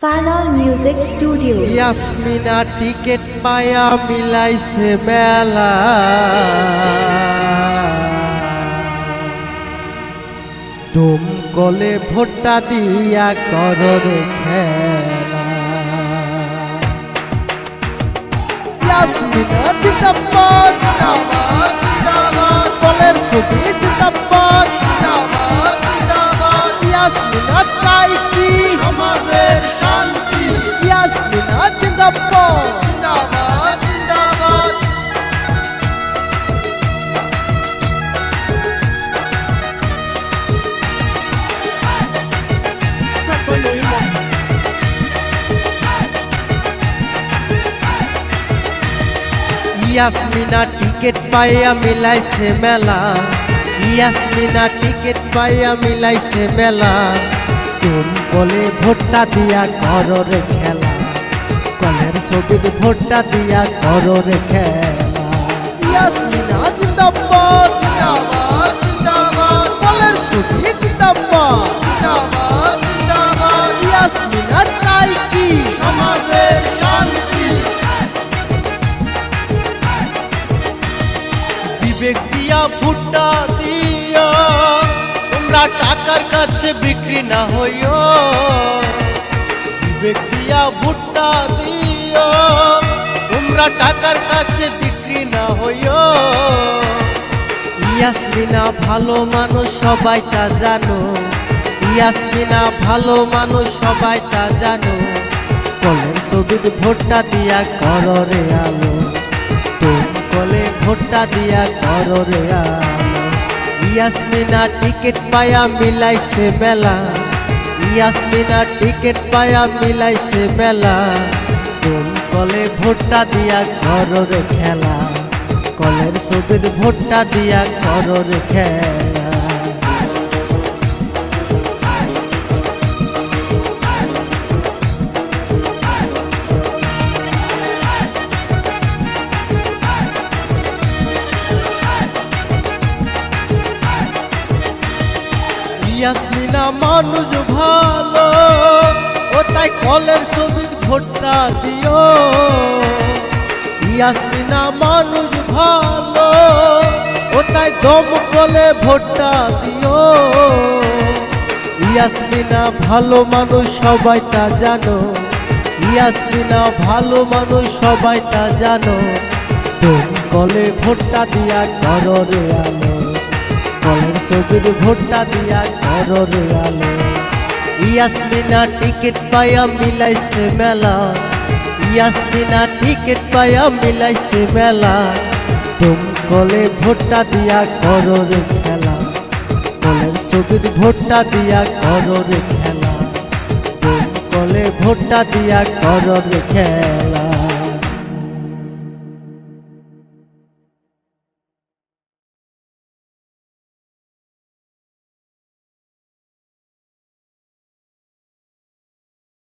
Fanal Music Studio. Yasmina ticket পায়া মিলাইছে মেলা, তুম কলে ভোটটা দিয়া কররে খেলা। ইয়াসমিনা জিন্দাবাদ, কলের ছবি জিন্দাবাদ, ইয়াসমিনা চাই কি সমাজের শান্তি, ইয়াসমিনা জিন্দাবাদ। জিন্দাবাদ জিন্দাবাদ। ইয়াসমিনা টিকেট পাইয়া মিলাইছে মেলা, ইয়াসমিনা টিকেট পাইয়া মিলাইছে মেলা, তুম কলে ভোটটা দিয়া কররে খেলা, কলের ছবির ভোটটা দিয়া কররে খেলা। ইয়াসমিনা জিন্দাবাদ, জিন্দাবাদ জিন্দাবাদ। কলের ছবি জিন্দাবাদ, জিন্দাবাদ জিন্দাবাদ। ইয়াসমিনা চাই কি সমাজের শান্তি, বিবেক দিয়া ভুট্টা দিয়া তোমরা টাকার কাছে বিক্রি না হইও। বিবেক দিয়া ভুট্টা দিয়া তোমরা টাকার কাছে বিক্রি না হইও। ইয়াসমিনা ভালো মানুষ সবাই তা জানো, ইয়াসমিনা ভালো মানুষ সবাই তা জানো, কলের ছবির ভোটটা দিয়া কররে আলো, তুম কলে ভোটটা দিয়া কররে আলো। ইয়াসমিনা টিকিট পায়া মিলাইছে মেলা, ইয়াসমিনা টিকিট পায়া মিলাইছে মেলা, তুম কলে ভোটটা দিয়া কররে খেলা, কলের ছবির ভোটটা দিয়া কররে খেলা। ইয়াসমিনা মানুষ ভালো, ও তাই কলের ছবির ভোটটা দিও। ইয়াসমিনা মানুষ ভালো, ও তাই দমকলে ভোটটা দিও। ইয়াসমিনা ভালো মানুষ সবাই তা জানো, ইয়াসমিনা ভালো মানুষ সবাই তা জানো, দমকলে ভোটটা দিয়া কররে আলো, কলের ছবির ভোটটা দিয়া কররে আলো। ইয়াসমিনা টিকিট পায়া মিলাইছে মেলা, ইয়াসমিনা টিকিট পায়া মিলাইছে মেলা, তুম কলে ভোটটা দিয়া কররে খেলা, কলের ছবির ভোটটা দিয়া কররে খেলা, তুম কলে ভোটটা দিয়া কররে খেলা।